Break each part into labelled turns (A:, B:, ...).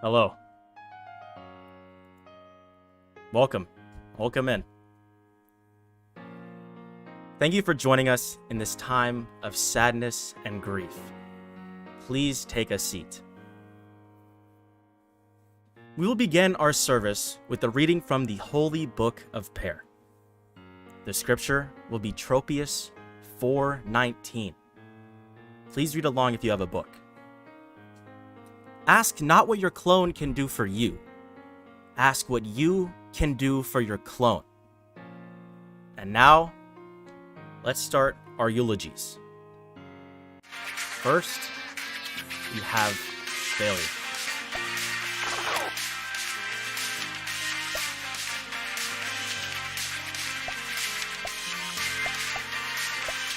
A: Hello. Welcome. Welcome in. Thank you for joining us in this time of sadness and grief. Please take a seat. We will begin our service with a reading from the Holy Book of Pear. The scripture will be Tropius 4:19. Please read along if you have a book. Ask not what your clone can do for you. Ask what you can do for your clone. And now, let's start our eulogies. First, we have failure.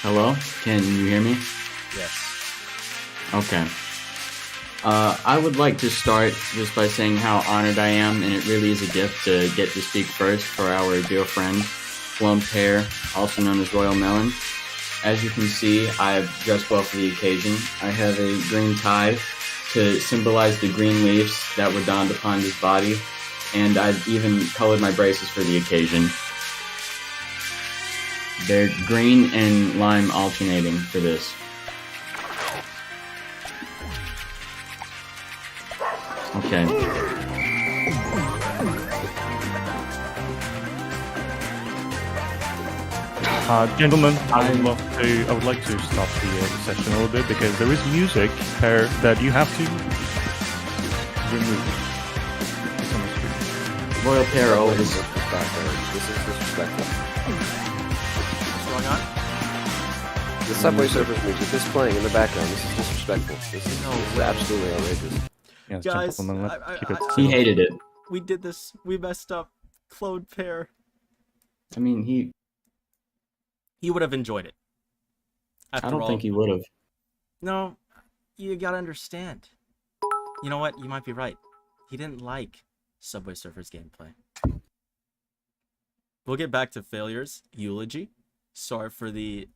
B: Hello? Can you hear me?
A: Yes.
B: Okay. I would like to start just by saying how honored I am, and it really is a gift to get to speak first for our dear friend, RoyalPear, also known as RoyalMelon. As you can see, I've dressed well for the occasion. I have a green tie to symbolize the green leaves that were donned upon his body, and I've even colored my braces for the occasion. They're green and lime alternating for this. Okay.
C: Gentlemen, I would like to stop the session a little bit because there is music there that you have to remove. It's on the screen.
B: RoyalPear always.
D: This is disrespectful.
A: What's going on?
D: The Subway Surfers music is playing in the background. This is disrespectful. This is absolutely outrageous.
C: Yes,
A: Guys,
C: gentlemen, let's keep it
B: He
C: civil.
B: hated it.
A: We did this. We messed up. Clone Pear.
B: I mean,
A: He would have enjoyed it. After
B: I don't
A: all,
B: think he would have.
A: No, you gotta understand. You know what? You might be right. He didn't like Subway Surfers gameplay. We'll get back to failures. Eulogy. Sorry for the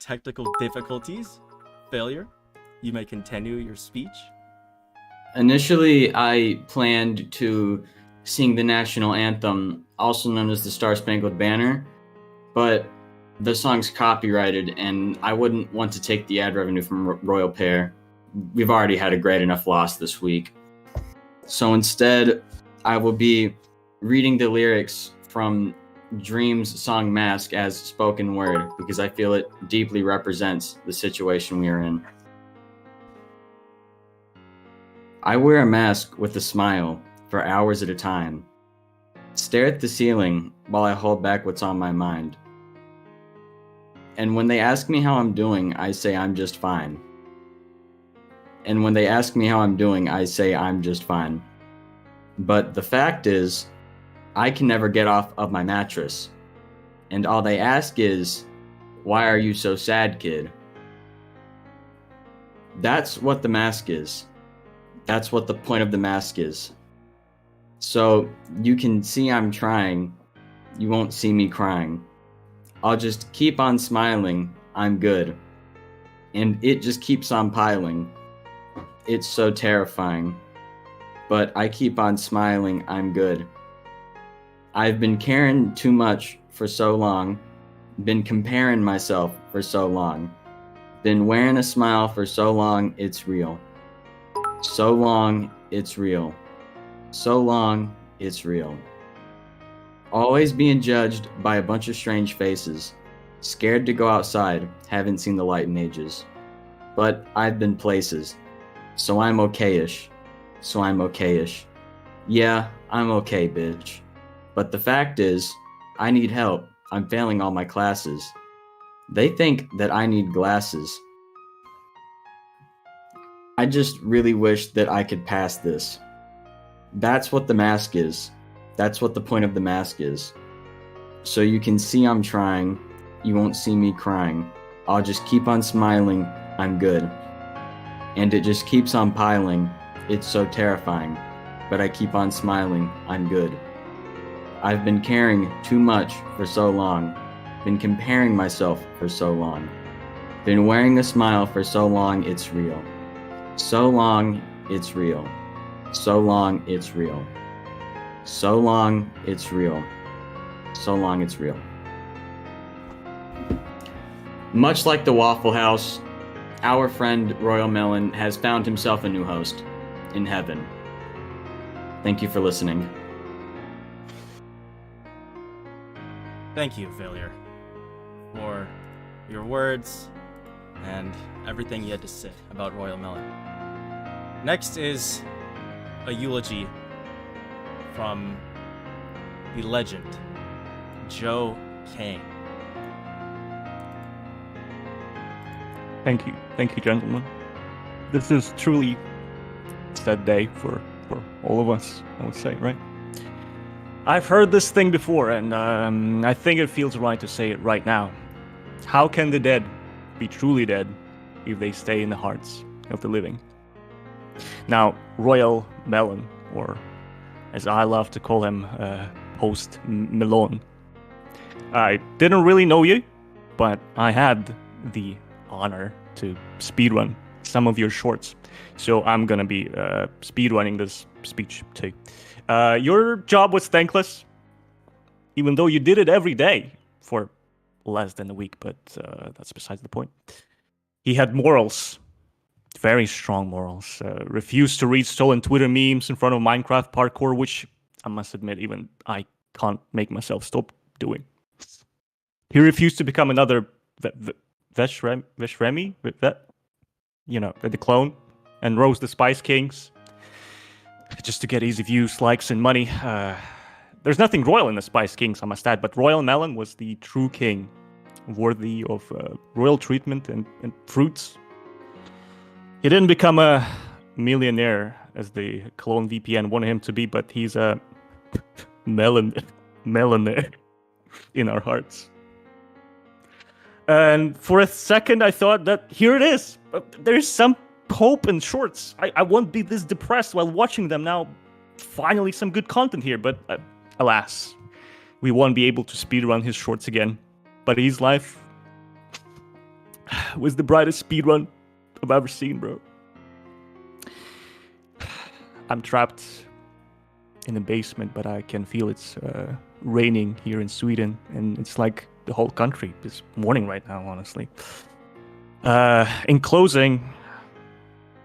A: technical difficulties. Failure. You may continue your speech.
B: Initially, I planned to sing the national anthem, also known as the Star Spangled Banner, but the song's copyrighted, and I wouldn't want to take the ad revenue from RoyalPear. We've already had a great enough loss this week. So instead, I will be reading the lyrics from Dream's song Mask as spoken word, because I feel it deeply represents the situation we are in. I wear a mask with a smile for hours at a time. Stare at the ceiling while I hold back what's on my mind. And when they ask me how I'm doing, I say I'm just fine. And when they ask me how I'm doing, I say I'm just fine. But the fact is, I can never get off of my mattress. And all they ask is, "Why are you so sad, kid?" That's what the mask is. That's what the point of the mask is. So you can see I'm trying. You won't see me crying. I'll just keep on smiling. I'm good. And it just keeps on piling. It's so terrifying. But I keep on smiling. I'm good. I've been caring too much for so long. Been comparing myself for so long. Been wearing a smile for so long, it's real. So long, it's real. So long, it's real. Always being judged by a bunch of strange faces. Scared to go outside, haven't seen the light in ages. But I've been places. So I'm okay-ish. So I'm okay-ish. Yeah, I'm okay, bitch. But the fact is, I need help. I'm failing all my classes. They think that I need glasses. I just really wish that I could pass this. That's what the mask is. That's what the point of the mask is. So you can see I'm trying. You won't see me crying. I'll just keep on smiling. I'm good. And it just keeps on piling. It's so terrifying. But I keep on smiling. I'm good. I've been caring too much for so long. Been comparing myself for so long. Been wearing a smile for so long, it's real. So long, it's real. So long, it's real. So long, it's real. So long, it's real. Much like the Waffle House, our friend Royal Melon has found himself a new host in heaven. Thank you for listening.
A: Thank you, Failure, for your words and everything you had to say about Royal Melon. Next is a eulogy from the legend, Joe Kane.
C: Thank you, gentlemen. This is truly a sad day for all of us, I would say, right? I've heard this thing before, and I think it feels right to say it right now. How can the dead be truly dead if they stay in the hearts of the living? Now, Royal Melon, or as I love to call him, Host Melon. I didn't really know you, but I had the honor to speedrun some of your shorts. So I'm gonna be speedrunning this speech too. Your job was thankless, even though you did it every day for less than a week, but that's besides the point. He had morals, very strong morals. Refused to read stolen Twitter memes in front of Minecraft parkour, which I must admit, even I can't make myself stop doing. He refused to become another Veshremi, the clone, and rose the Spice Kings just to get easy views, likes, and money. There's nothing royal in the Spice Kings, I must add, but Royal Melon was the true king, worthy of royal treatment and fruits. He didn't become a millionaire as the clonevpn wanted him to be, but he's a melonaire in our hearts. And for a second, I thought that here it is. There's some hope in shorts. I won't be this depressed while watching them now. Finally, some good content here, but alas, we won't be able to speedrun his shorts again. But his life was the brightest speedrun I've ever seen, bro. I'm trapped in the basement, but I can feel it's raining here in Sweden, and it's like the whole country is mourning right now, honestly. In closing,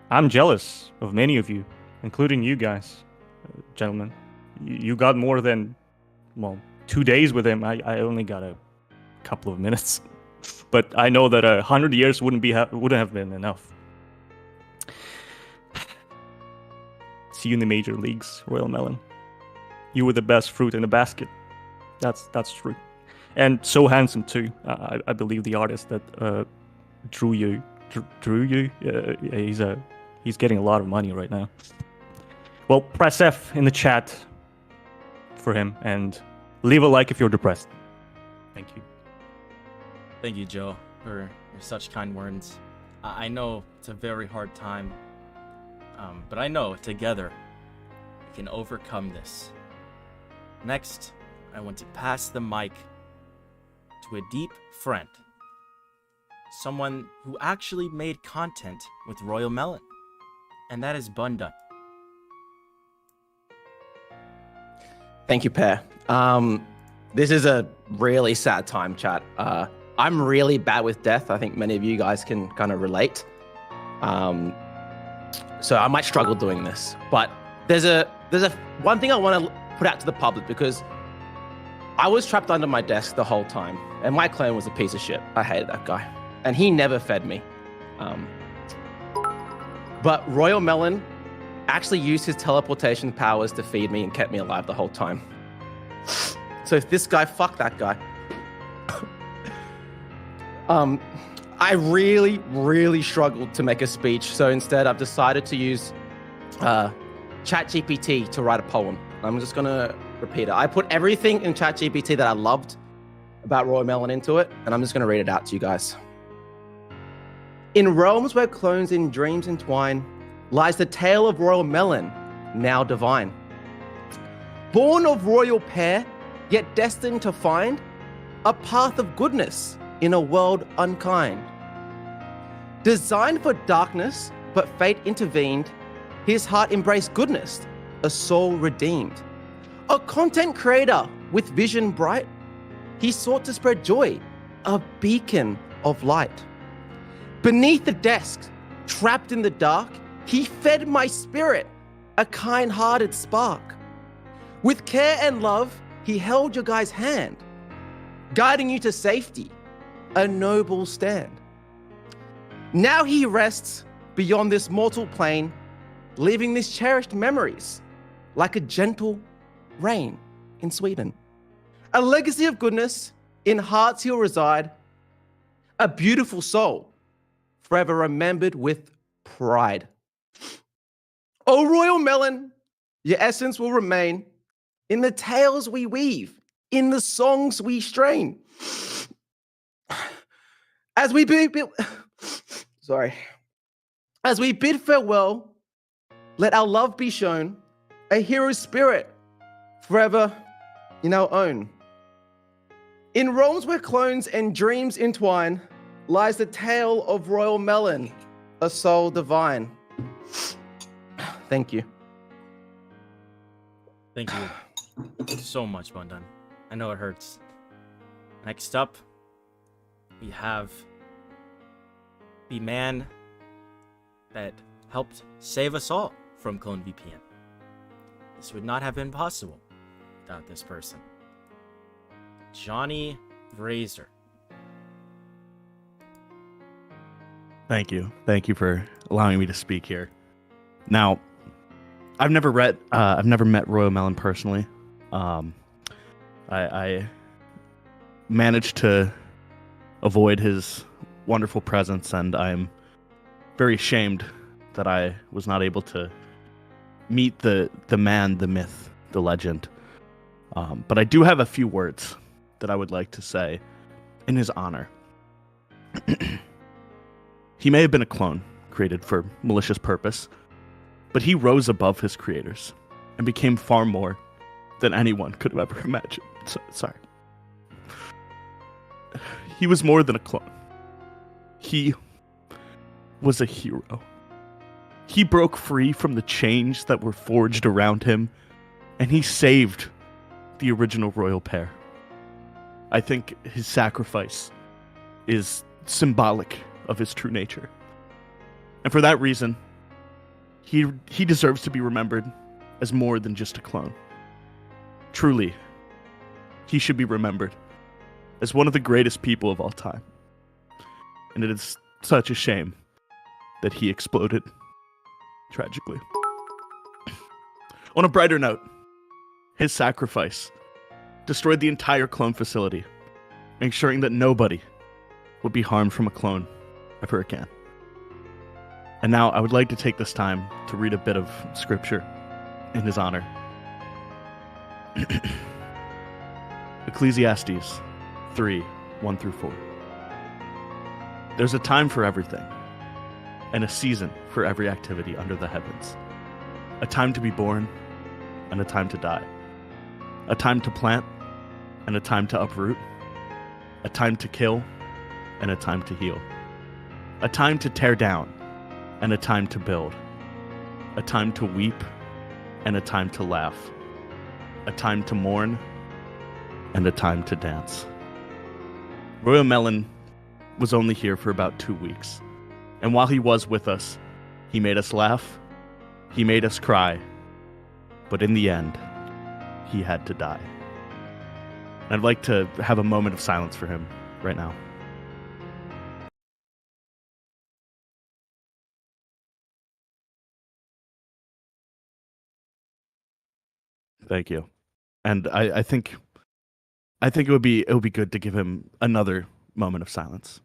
C: I'm jealous of many of you, including you guys, gentlemen. You got more than, 2 days with him. I only got a couple of minutes. But I know that 100 years wouldn't have been enough. See you in the major leagues, Royal Melon. You were the best fruit in the basket. That's true. And so handsome too. I believe the artist that drew you. He's getting a lot of money right now. Well, press F in the chat for him and leave a like if you're depressed. Thank you.
A: Thank you, Joe, for your such kind words. I know it's a very hard time, but I know together we can overcome this. Next, I want to pass the mic to a deep friend, someone who actually made content with Royal Melon, and that is Bunda.
E: Thank you, Pear. This is a really sad time, chat. I'm really bad with death. I think many of you guys can kind of relate. So I might struggle doing this, but there's a one thing I want to put out to the public, because I was trapped under my desk the whole time, and my clone was a piece of shit. I hated that guy, and he never fed me. But Royal Melon actually used his teleportation powers to feed me and kept me alive the whole time. So if this guy, fuck that guy. I really struggled to make a speech, so instead I've decided to use ChatGPT to write a poem. I'm just gonna repeat it. I put everything in ChatGPT that I loved about Royal Melon into it, and I'm just gonna read it out to you guys. In realms where clones in dreams entwine, lies the tale of Royal Melon, now divine. Born of royal pear, yet destined to find a path of goodness in a world unkind. Designed for darkness, but fate intervened. His heart embraced goodness, a soul redeemed. A content creator with vision bright, he sought to spread joy, a beacon of light. Beneath the desk, trapped in the dark, he fed my spirit, a kind-hearted spark. With care and love, he held your guys' hand, guiding you to safety, a noble stand. Now he rests beyond this mortal plane, leaving these cherished memories like a gentle rain in Sweden. A legacy of goodness, in hearts he'll reside, a beautiful soul, forever remembered with pride. Oh, Royal Melon, your essence will remain in the tales we weave, in the songs we strain. As we bid farewell, let our love be shown, a hero spirit forever in our own. In realms where clones and dreams entwine, lies the tale of Royal Melon, a soul divine. Thank you.
A: Thank you so much, Bundan. I know it hurts. Next up, we have the man that helped save us all from clonevpn. This would not have been possible without this person. Johnny Razor.
C: Thank you. Thank you for allowing me to speak here. Now, I've never met Royal Melon personally. I managed to avoid his wonderful presence, and I'm very ashamed that I was not able to meet the man, the myth, the legend. But I do have a few words that I would like to say in his honor. He may have been a clone created for malicious purpose, but he rose above his creators and became far more than anyone could have ever imagined. Sorry. He was more than a clone. He was a hero. He broke free from the chains that were forged around him, and he saved the original RoyalPear. I think his sacrifice is symbolic of his true nature. And for that reason, he deserves to be remembered as more than just a clone. Truly, he should be remembered as one of the greatest people of all time. And it is such a shame that he exploded tragically. On a brighter note, his sacrifice destroyed the entire clone facility, ensuring that nobody would be harmed from a clone ever again. And now I would like to take this time to read a bit of scripture in his honor. Ecclesiastes 3:1-4. There's a time for everything, and a season for every activity under the heavens. A time to be born, and a time to die. A time to plant, and a time to uproot. A time to kill, and a time to heal. A time to tear down, and a time to build. A time to weep, and a time to laugh. A time to mourn, and a time to dance. Royal Melon was only here for about 2 weeks, and while he was with us, he made us laugh, he made us cry, but in the end, he had to die. And I'd like to have a moment of silence for him right now. Thank you. And I think it would be good to give him another moment of silence.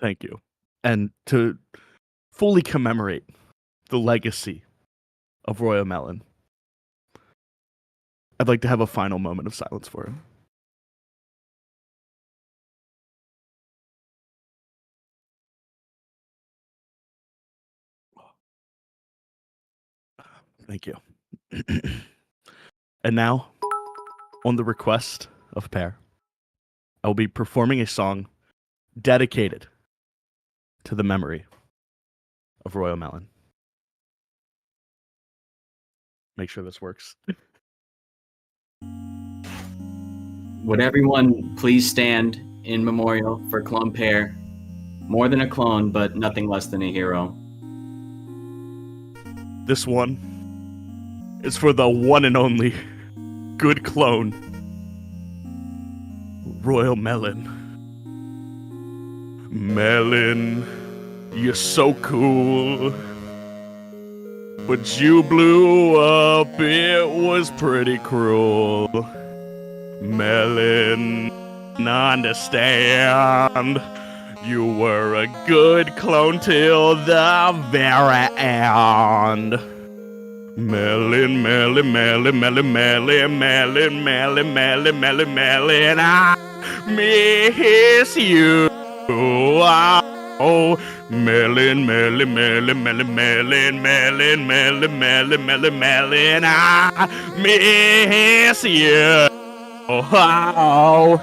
C: Thank you. And to fully commemorate the legacy of Royal Melon, I'd like to have a final moment of silence for him. Thank you. And now, on the request of Pear, I will be performing a song dedicated to the memory of Royal Melon. Make sure this works.
B: Would everyone please stand in memorial for Clone Pear? More than a clone, but nothing less than a hero.
C: This one is for the one and only good clone, Royal Melon. Melon, you're so cool. But you blew up, it was pretty cruel. Melon, understand. You were a good clone till the very end. Melon, melon, melon, melon, melon, melon, melon, melon, melon, melon, I miss you. Oh, melon, melon, melon, melon, melon, melon, melon, melon, melon, melon, I miss you. Oh,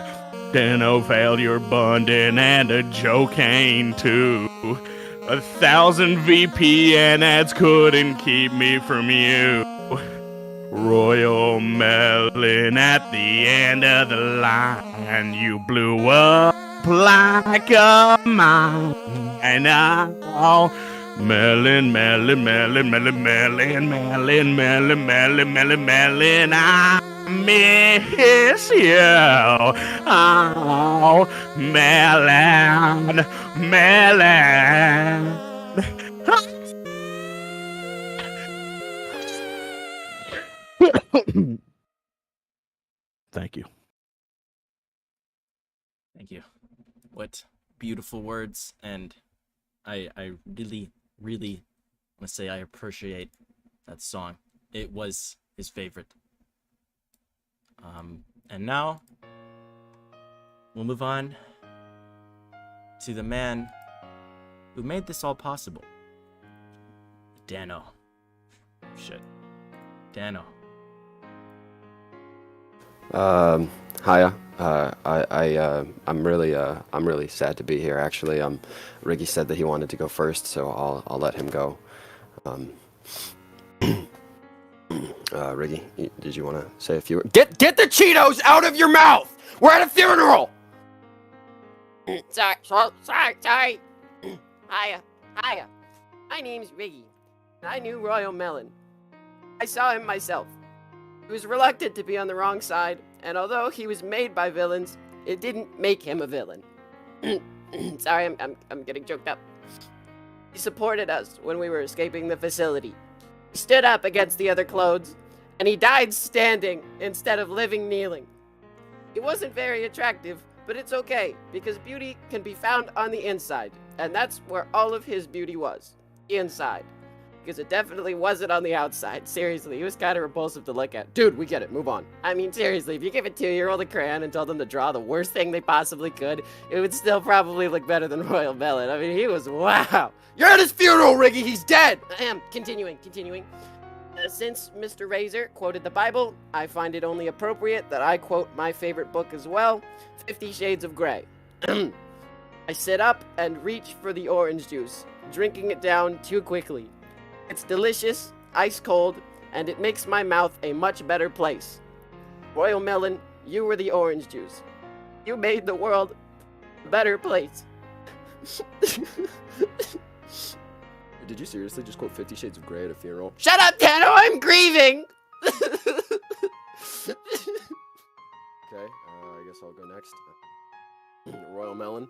C: Dano failure bundin and a Joe-Cane too. 1,000 VPN ads couldn't keep me from you. Royal Melon at the end of the line, you blew up like a mine. And oh, melon, melon, melon, melon, melon, melon, melon, melon, melon, melon, I miss you. Oh, melon, melon. Thank you.
A: Thank you. What beautiful words, and I really, really want to say I appreciate that song. It was his favorite. And now we'll move on to the man who made this all possible. Dano. Shit. Dano.
D: Hiya. I'm really sad to be here. Actually, Riggy said that he wanted to go first, so I'll let him go. Riggy, did you want to say a few words? Get the Cheetos out of your mouth! We're at a funeral!
F: Sorry. Hiya. My name's Riggy, and I knew Royal Melon. I saw him myself. He was reluctant to be on the wrong side, and although he was made by villains, it didn't make him a villain. Sorry, I'm getting choked up. He supported us when we were escaping the facility. He stood up against the other clones, and he died standing instead of living kneeling. He wasn't very attractive, but it's okay, because beauty can be found on the inside, and that's where all of his beauty was. Inside. Because it definitely wasn't on the outside. Seriously, he was kind of repulsive to look at. Dude, we get it. Move on. I mean, seriously, if you give a 2-year-old a crayon and tell them to draw the worst thing they possibly could, it would still probably look better than Royal Melon. I mean, he was wow.
D: You're at his funeral, Riggy! He's dead!
F: Continuing. Since Mr. Razor quoted the Bible, I find it only appropriate that I quote my favorite book as well, 50 Shades of Grey. I sit up and reach for the orange juice, drinking it down too quickly. It's delicious, ice cold, and it makes my mouth a much better place. Royal Melon, you were the orange juice. You made the world a better place.
D: Did you seriously just quote 50 Shades of Grey at a funeral?
F: Shut up, Dano! I'm grieving!
D: Okay, I guess I'll go next. Royal Melon,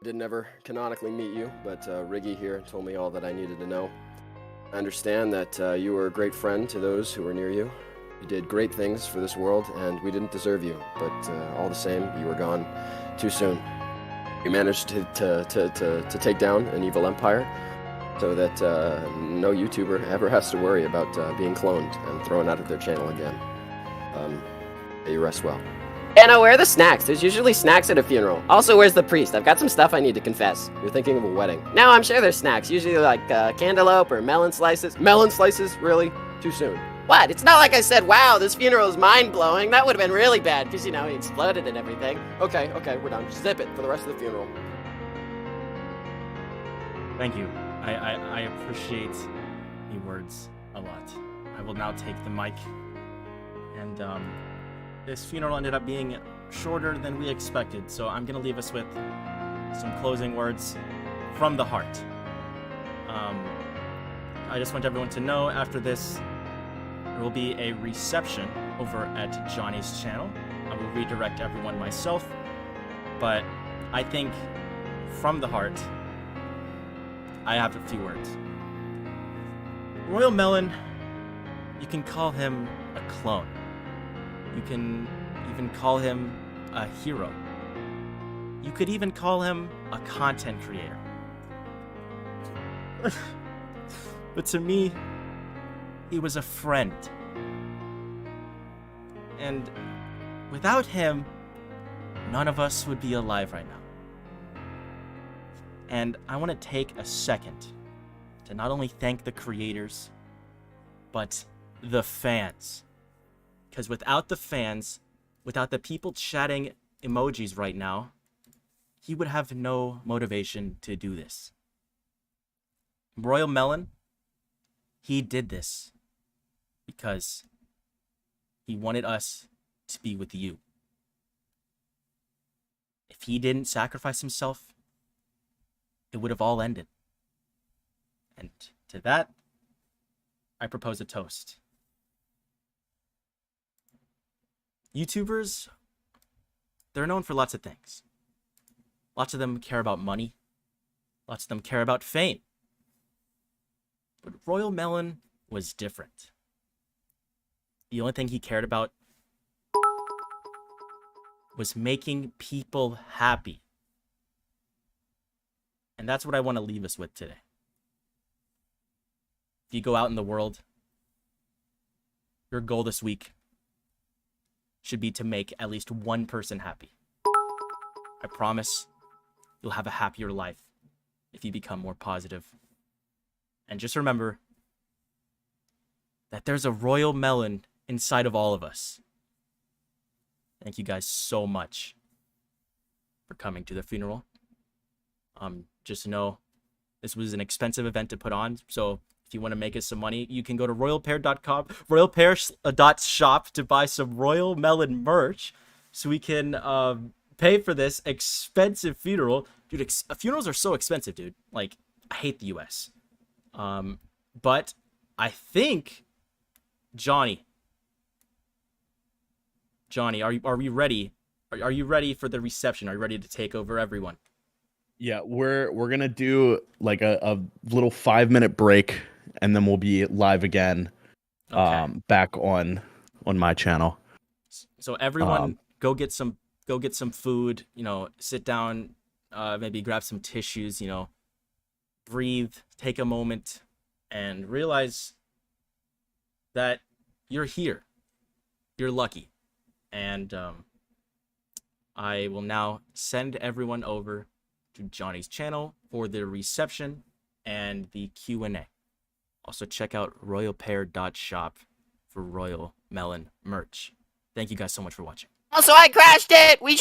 D: I didn't ever canonically meet you, but Riggy here told me all that I needed to know. I understand that you were a great friend to those who were near you. You did great things for this world, and we didn't deserve you, but all the same, you were gone too soon. You managed to take down an evil empire, so that no YouTuber ever has to worry about being cloned and thrown out of their channel again. May you rest well.
F: Dano, where are the snacks? There's usually snacks at a funeral. Also, where's the priest? I've got some stuff I need to confess.
D: You're thinking of a wedding.
F: No, I'm sure there's snacks. Usually like cantaloupe or melon slices.
D: Melon slices? Really? Too soon.
F: What? It's not like I said, wow, this funeral is mind-blowing. That would have been really bad, because, you know, he exploded and everything. Okay, we're done. Zip it for the rest of the funeral.
A: Thank you. I appreciate the words a lot. I will now take the mic. And this funeral ended up being shorter than we expected, so I'm going to leave us with some closing words from the heart. I just want everyone to know after this, there will be a reception over at Johnny's channel. I will redirect everyone myself, but I think from the heart, I have a few words. Royal Melon, you can call him a clone. You can even call him a hero. You could even call him a content creator. But to me, he was a friend. And without him, none of us would be alive right now. And I want to take a second to not only thank the creators, but the fans. Because without the fans, without the people chatting emojis right now, he would have no motivation to do this. Royal Melon, he did this because he wanted us to be with you. If he didn't sacrifice himself, it would have all ended. And to that, I propose a toast. YouTubers, they're known for lots of things. Lots of them care about money. Lots of them care about fame. But Royal Melon was different. The only thing he cared about was making people happy. And that's what I want to leave us with today. If you go out in the world, your goal this week should be to make at least one person happy. I promise you'll have a happier life if you become more positive. And just remember that there's a Royal Melon inside of all of us. Thank you guys so much for coming to the funeral. Just know this was an expensive event to put on, so if you want to make us some money, you can go to RoyalPear.com, RoyalPear.shop to buy some Royal Melon merch so we can pay for this expensive funeral. Dude, funerals are so expensive, dude. Like, I hate the US. But I think Johnny, are we ready? Are you ready for the reception? Are you ready to take over everyone?
G: Yeah, we're gonna do like a little 5-minute break, and then we'll be live again.
A: Okay.
G: Back on my channel.
A: So everyone, go get some food. You know, sit down. Maybe grab some tissues. You know, breathe. Take a moment, and realize that you're here. You're lucky, and I will now send everyone over to Johnny's channel for the reception and the Q&A. Also check out RoyalPear.shop for Royal Melon merch. Thank you guys so much for watching.
F: Also, I crashed it! We